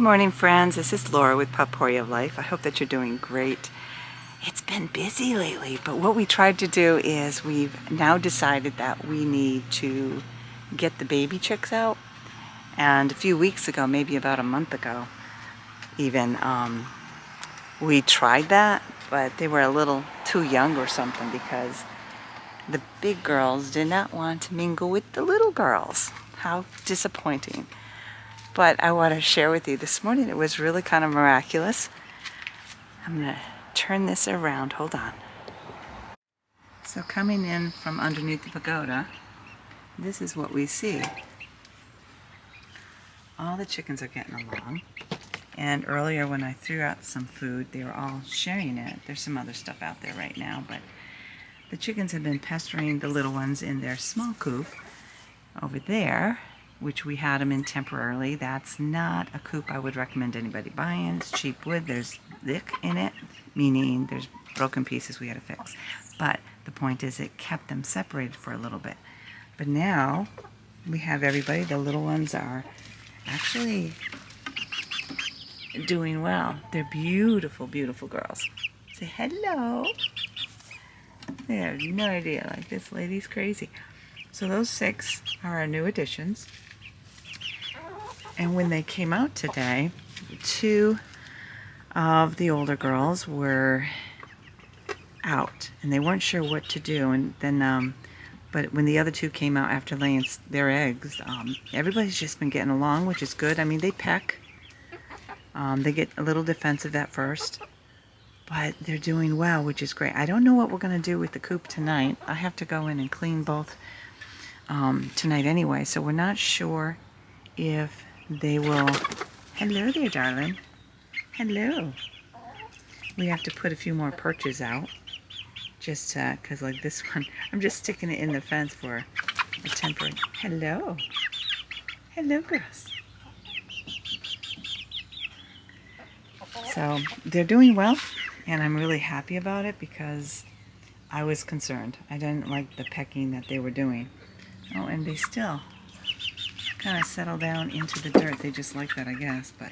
morning, friends. This is Laura with Potpourri of Life. I hope that you're doing great. It's been busy lately, but what we tried to do is we've now decided that we need to get the baby chicks out. And a few weeks ago, maybe about a month ago even, we tried that, but they were a little too young or something because the big girls did not want to mingle with the little girls. How disappointing. But I want to share with you this morning, it was really kind of miraculous. I'm going to turn this around. Hold on. So coming in from underneath the pagoda, this is what we see. All the chickens are getting along. And earlier when I threw out some food, they were all sharing it. There's some other stuff out there right now, but the chickens have been pestering the little ones in their small coop over there, which we had them in temporarily. That's not a coop I would recommend anybody buying. It's cheap wood. There's lick in it, meaning there's broken pieces we had to fix. But the point is it kept them separated for a little bit. But now we have everybody. The little ones are actually doing well. They're beautiful, beautiful girls. Say hello. They have no idea. Like, this lady's crazy. So those 6 are our new additions. And when they came out today, 2 of the older girls were out and they weren't sure what to do. And then, but when the other 2 came out after laying their eggs, everybody's just been getting along, which is good. I mean, they peck. They get a little defensive at first, but they're doing well, which is great. I don't know what we're going to do with the coop tonight. I have to go in and clean both tonight anyway, so we're not sure if they will. Hello there, darling. Hello. We have to put a few more perches out, just because like this one, I'm just sticking it in the fence for a temporary. Hello. Hello, girls. So they're doing well, and I'm really happy about it because I was concerned. I didn't like the pecking that they were doing. Oh, and they still kind of settle down into the dirt. They just like that, I guess. But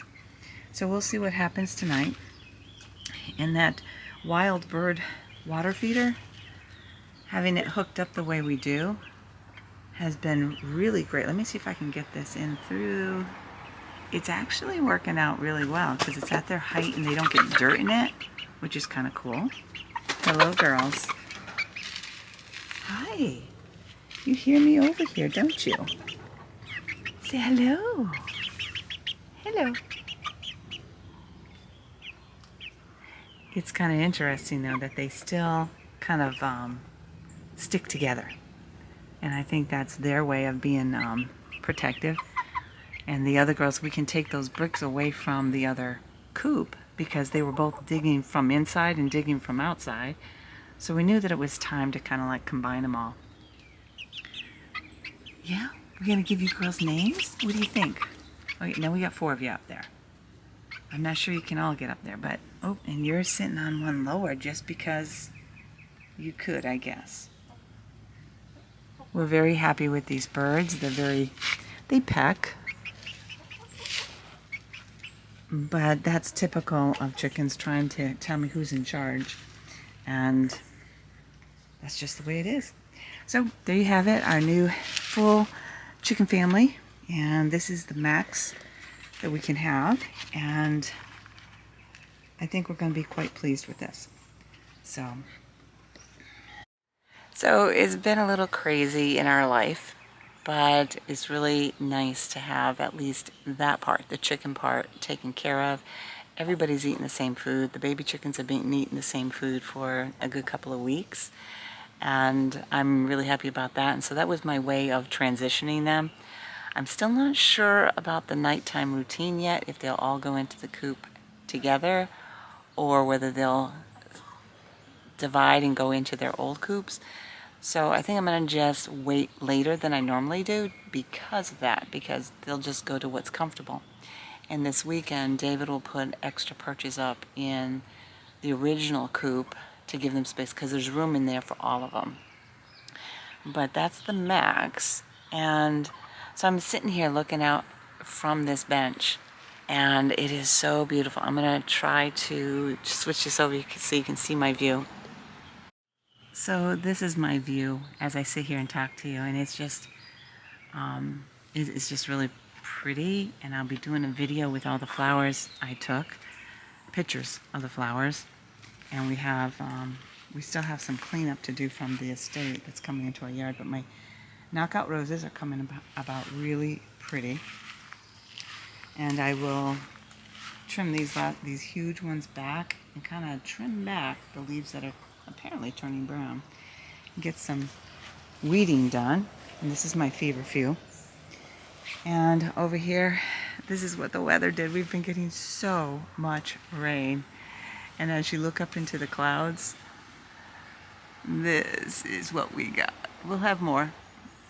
so we'll see what happens tonight. And that wild bird water feeder, having it hooked up the way we do, has been really great. Let me see if I can get this in through. It's actually working out really well because it's at their height and they don't get dirt in it, which is kind of cool. Hello, girls. Hi. You hear me over here, don't you? Say hello. Hello. It's kind of interesting, though, that they still kind of stick together. And I think that's their way of being protective. And the other girls, we can take those bricks away from the other coop because they were both digging from inside and digging from outside. So we knew that it was time to kind of like combine them all. Yeah? We're going to give you girls names? What do you think? Okay, now we got 4 of you up there. I'm not sure you can all get up there, but... Oh, and you're sitting on one lower just because you could, I guess. We're very happy with these birds. They peck. But that's typical of chickens trying to tell me who's in charge. And that's just the way it is. So there you have it, our new full chicken family. And this is the max that we can have. And I think we're going to be quite pleased with this. So it's been a little crazy in our life. But it's really nice to have at least that part, the chicken part, taken care of. Everybody's eating the same food. The baby chickens have been eating the same food for a good couple of weeks. And I'm really happy about that. And so that was my way of transitioning them. I'm still not sure about the nighttime routine yet, if they'll all go into the coop together or whether they'll divide and go into their old coops. So I think I'm going to just wait later than I normally do because of that, because they'll just go to what's comfortable. And this weekend, David will put extra perches up in the original coop to give them space because there's room in there for all of them. But that's the max. And so I'm sitting here looking out from this bench And it is so beautiful. I'm gonna try to switch this over so you can see my view. So this is my view as I sit here and talk to you, and it's just it's just really pretty. And I'll be doing a video with all the flowers I took, pictures of the flowers, and we still have some cleanup to do from the estate that's coming into our yard. But my knockout roses are coming about really pretty, and I will trim these huge ones back and kind of trim back the leaves that are apparently turning brown. Get some weeding done, and this is my feverfew. And over here, this is what the weather did. We've been getting so much rain, and as you look up into the clouds, this is what we got. We'll have more,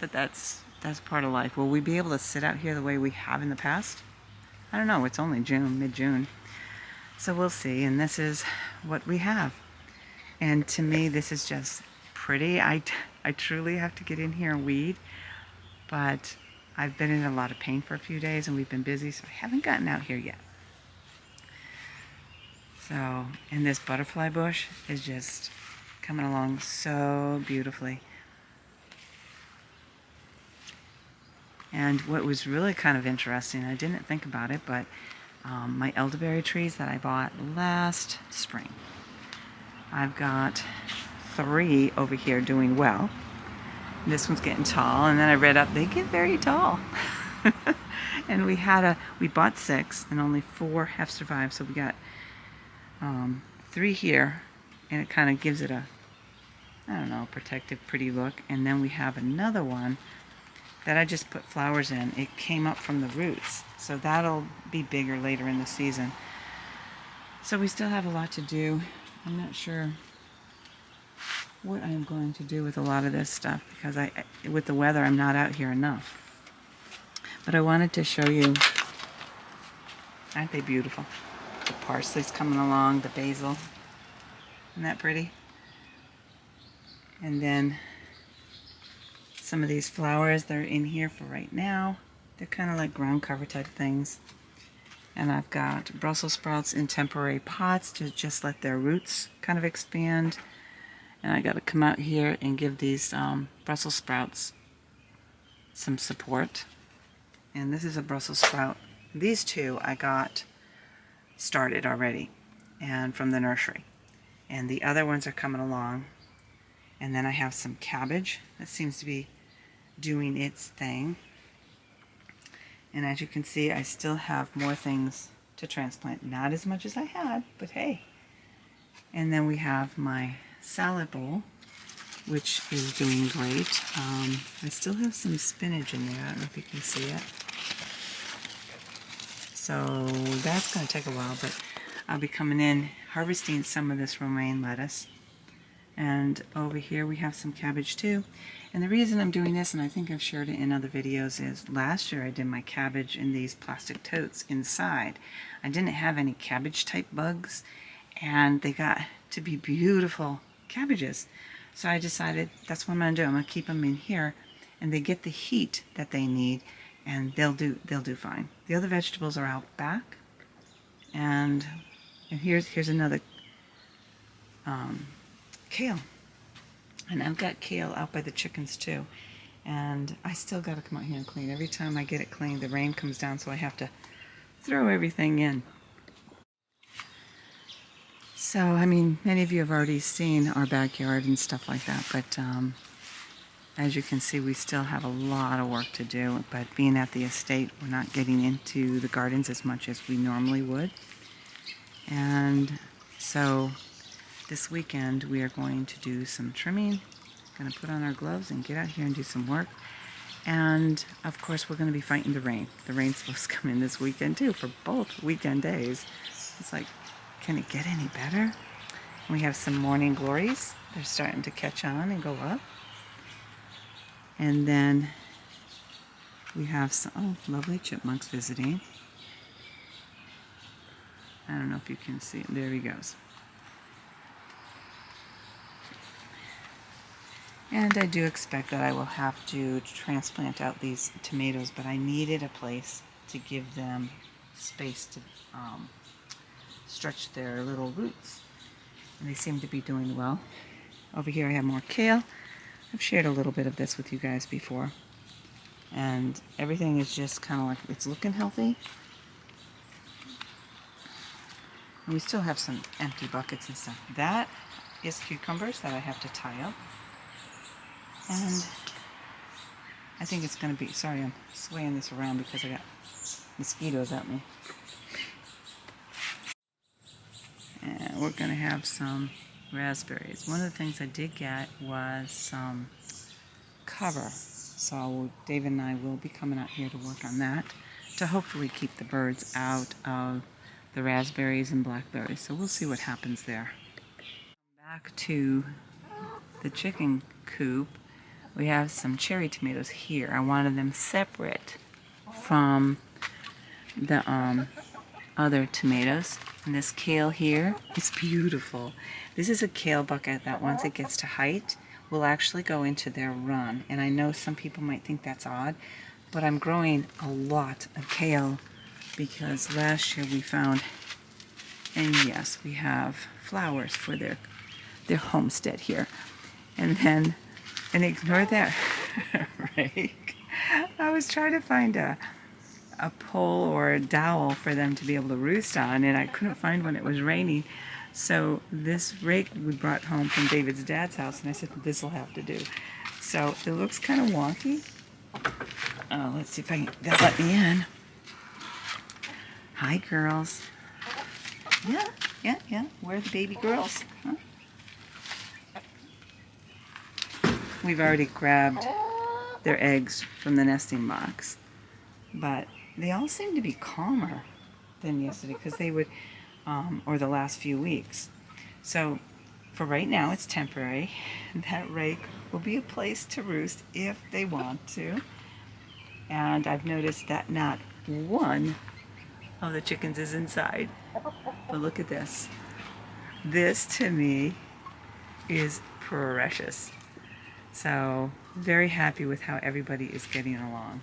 but that's part of life. Will we be able to sit out here the way we have in the past? I don't know. It's only June, mid-June, so we'll see. And this is what we have, and to me this is just pretty. I truly have to get in here and weed, but I've been in a lot of pain for a few days and we've been busy, so I haven't gotten out here yet. So, and this butterfly bush is just coming along so beautifully. And what was really kind of interesting, I didn't think about it, but my elderberry trees that I bought last spring, I've got 3 over here doing well. This one's getting tall, and then I read up, they get very tall. And we bought 6 and only 4 have survived, so we got 3 here, and it kind of gives it a, I don't know, protective, pretty look. And then we have another one that I just put flowers in. It came up from the roots, so that'll be bigger later in the season. So we still have a lot to do. I'm not sure what I'm going to do with a lot of this stuff, because with the weather, I'm not out here enough. But I wanted to show you, aren't they beautiful? The parsley's coming along, the basil. Isn't that pretty? And then some of these flowers, they're in here for right now. They're kind of like ground cover type things. And I've got Brussels sprouts in temporary pots to just let their roots kind of expand. And I got to come out here and give these Brussels sprouts some support. And this is a Brussels sprout. These 2 I got started already, and from the nursery. And the other ones are coming along. And then I have some cabbage that seems to be doing its thing. And as you can see, I still have more things to transplant. Not as much as I had, but hey. And then we have my salad bowl, which is doing great. I still have some spinach in there. I don't know if you can see it. So that's going to take a while, but I'll be coming in, harvesting some of this romaine lettuce. And over here we have some cabbage too. And the reason I'm doing this, and I think I've shared it in other videos, is last year I did my cabbage in these plastic totes inside. I didn't have any cabbage type bugs, and they got to be beautiful cabbages. So I decided that's what I'm going to do. I'm going to keep them in here, and they get the heat that they need, and they'll do fine. The other vegetables are out back, and here's another kale. And I've got kale out by the chickens too. And I still got to come out here and clean. Every time I get it cleaned, the rain comes down, so I have to throw everything in. So, I mean, many of you have already seen our backyard and stuff like that, but as you can see, we still have a lot of work to do. But being at the estate, we're not getting into the gardens as much as we normally would. And so this weekend we are going to do some trimming. Going to put on our gloves and get out here and do some work. And of course we're going to be fighting the rain. The rain's supposed to come in this weekend too, for both weekend days. It's like, can it get any better? We have some morning glories. They're starting to catch on and go up. And then we have some lovely chipmunks visiting. I don't know if you can see him. There he goes. And I do expect that I will have to transplant out these tomatoes, but I needed a place to give them space to stretch their little roots. And they seem to be doing well. Over here I have more kale. I've shared a little bit of this with you guys before. And everything is just kind of like, it's looking healthy. And we still have some empty buckets and stuff. That is cucumbers that I have to tie up. And I think it's going to be, sorry, I'm swaying this around because I got mosquitoes at me. And we're going to have some raspberries. One of the things I did get was some cover. So David and I will be coming out here to work on that to hopefully keep the birds out of the raspberries and blackberries. So we'll see what happens there. Back to the chicken coop. We have some cherry tomatoes here. I wanted them separate from the other tomatoes. And this kale here is beautiful. This is a kale bucket that once it gets to height will actually go into their run. And I know some people might think that's odd, but I'm growing a lot of kale because last year we found, and yes, we have flowers for their homestead here. And then, and ignore that rake. I was trying to find a pole or a dowel for them to be able to roost on, and I couldn't find one. It was raining. So this rake we brought home from David's dad's house, and I said, this will have to do. So it looks kind of wonky. Let's see if they'll let me in. Hi, girls. Yeah. Where are the baby girls? Huh? We've already grabbed their eggs from the nesting box, but they all seem to be calmer than yesterday because they would, or the last few weeks. So for right now, it's temporary. That rake will be a place to roost if they want to. And I've noticed that not one of the chickens is inside. But look at this. This to me is precious. So very happy with how everybody is getting along.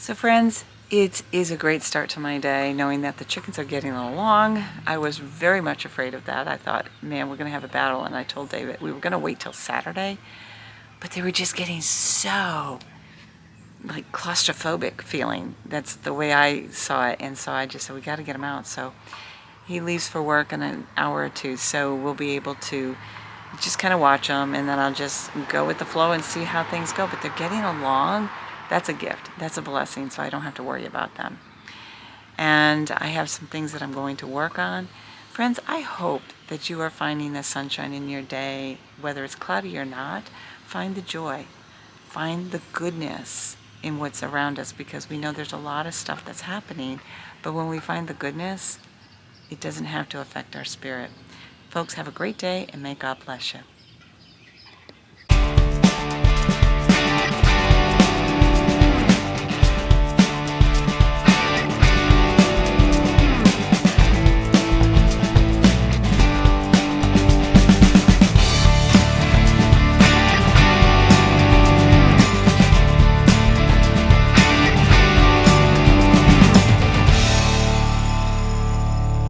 So friends, it is a great start to my day knowing that the chickens are getting along. I was very much afraid of that. I thought, man, we're going to have a battle. And I told David we were going to wait till Saturday, but they were just getting so like claustrophobic feeling. That's the way I saw it. And so I just said, we got to get them out. So he leaves for work in an hour or two. So we'll be able to just kind of watch them, and then I'll just go with the flow and see how things go. But they're getting along. That's a gift. That's a blessing, so I don't have to worry about them. And I have some things that I'm going to work on. Friends, I hope that you are finding the sunshine in your day, whether it's cloudy or not. Find the joy. Find the goodness in what's around us, because we know there's a lot of stuff that's happening. But when we find the goodness, it doesn't have to affect our spirit. Folks, have a great day, and may God bless you.